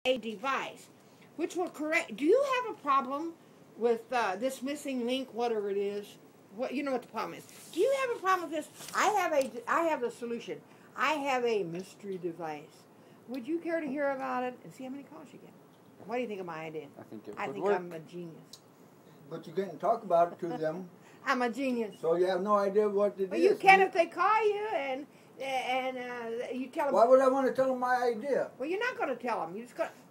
a device which will correct. Do you have a problem with this missing link, whatever it is? What you know what the problem is? Do you have a problem with this? I have a solution. I have a mystery device. Would you care to hear about it and see how many calls you get? What do you think of my idea? I think work. I'm a genius. But you can't talk about it to them. I'm a genius. So you have no idea what it is. Well, you can if they call you and you tell them. Why would I want to tell them my idea? Well, you're not going to tell them.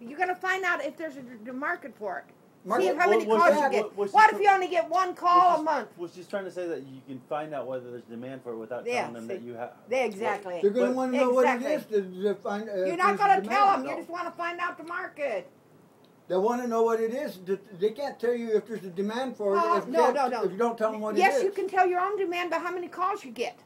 You're going to find out if there's a market for it. Market, See how many calls you get. What if you only get one call a month? Was she's trying to say that you can find out whether there's demand for it without telling them that you have? Exactly. They're going to want to know what it is to find. You're not going to tell them. You just want to find out the market. They want to know what it is. They can't tell you if there's a demand for it. If No. If you don't tell them what it is. Yes, you can tell your own demand by how many calls you get.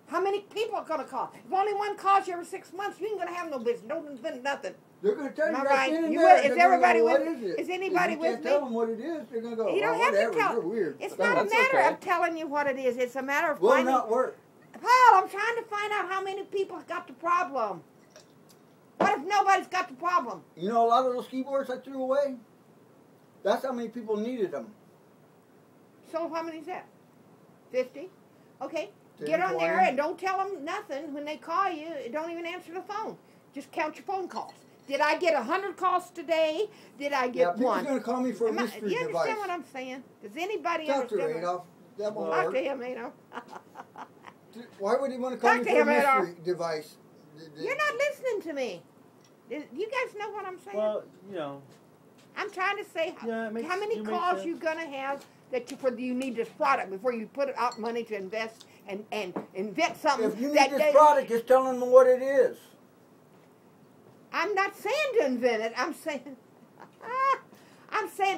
How many people are going to call? If only one calls you every 6 months, you ain't going to have no business. Don't invent nothing. They're going to tell you Am I right right? then and You there. will- is everybody with me? Is Is anybody if you with can't me? tell them what it is, they're going to go, You don't oh, have whatever, to tell. you're weird. It's But not a that's matter okay. of telling you what it is. It's a matter of Will finding. not work. Paul, I'm trying to find out how many people got the problem. What if nobody's got the problem? You know, a lot of those keyboards I threw away, that's how many people needed them. So how many is that? 50? Okay. 10, Get on 20. there and don't tell them nothing when they call you. Don't even answer the phone. Just count your phone calls. Did I get 100 calls today? Did I get People's one? going to call me for a mystery you device. understand what I'm saying? Does anybody Talk to understand? Adolf. That won't Talk work. to him, Adolf. Why would he want to call Talk me to for a him, Adolf. mystery device? You're not listening to me. You guys know what I'm saying? Well, you know. I'm trying to say Yeah, how many calls you gonna have that you need this product before you put out money to invest and invent something. If you need this product, just tell them what it is. I'm not saying to invent it. I'm saying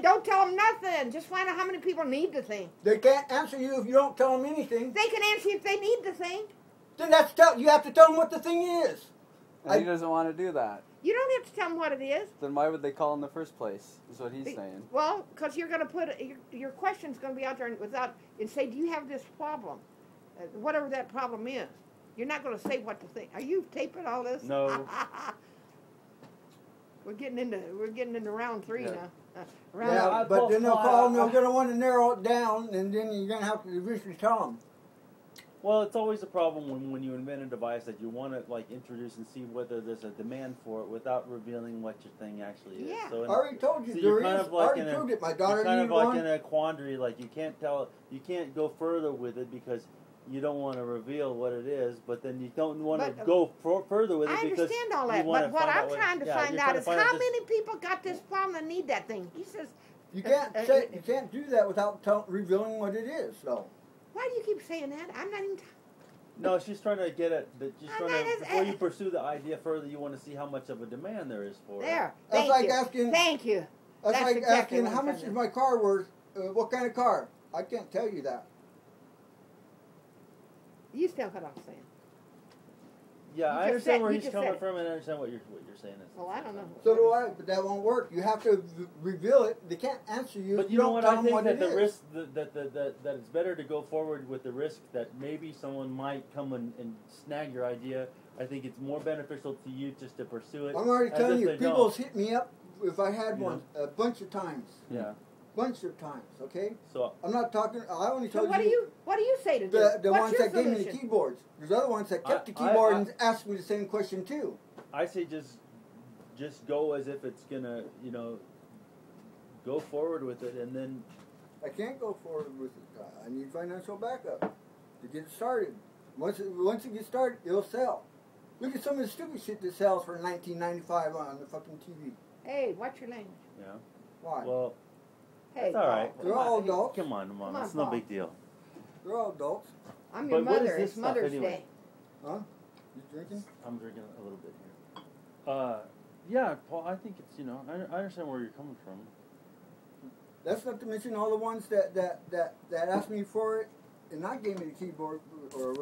don't tell them nothing. Just find out how many people need the thing. They can't answer you if you don't tell them anything. They can answer you if they need the thing. Then you have to tell them what the thing is. And he doesn't want to do that. You don't have to tell them what it is. Then why would they call in the first place, is what he's saying. Well, because you're going to put, your question's going to be out there and say, do you have this problem? Whatever that problem is. You're not going to say what to think. Are you taping all this? No. We're getting into round 3 now. Yeah, but then they'll call and they're going to want to narrow it down, and then you're going to have to eventually tell them. Well, it's always a problem when you invent a device that you want to introduce and see whether there's a demand for it without revealing what your thing actually is. Yeah. I already told you so there you're kind is. of like I already proved it. My daughter you're kind needed of like one. in a quandary. Like you can't go further with it because you don't want to reveal what it is, but then you don't want to go further with it I because understand all that, you want but to what find I'm out trying to find out is how many people got this problem and need that thing. He says You can't do that without revealing what it is, though. Why do you keep saying that? I'm not even. No, she's trying to get at that. Before you pursue the idea further, you want to see how much of a demand there is for it. There. That's Thank like you. asking. Thank you. That's like exactly asking what how I'm much trying is to- my car worth? What kind of car? I can't tell you that. You still what I'm saying. Yeah, You I just understand said- where you he's just coming said it. from, and I understand what you're saying is. Well, I don't know. So do I, but that won't work. You have to reveal it. They can't answer you. But if you know don't what? tell I them think what that it the is. risk that it's better to go forward with the risk that maybe someone might come and snag your idea. I think it's more beneficial to you just to pursue it. I'm already as telling if you, they people's don't. hit me up if I had Yeah. one a bunch of times. Yeah. Bunch of times, okay? So I'm not talking. I only So told what do you say to do? the What's ones your that gave me the solution? keyboards. There's other ones that kept the I- keyboard and asked me the same question too. I say just go as if it's gonna go forward with it, and then I can't go forward with it. I need financial backup to get it started. Once it gets started, it'll sell. Look at some of the stupid shit that sells for $19.95 on the fucking TV. Hey, watch your language. yeah. Why? Well, Hey, it's all right. They're all adults. Come on, Mom. on, It's no Paul. big deal. They're all adults. I'm your But what is mother. this It's stuff Mother's anyway? Day. Huh? You drinking? I'm drinking a little bit here. Yeah, Paul. I think it's I understand where you're coming from. That's not to mention all the ones that asked me for it and not gave me the keyboard or whatever.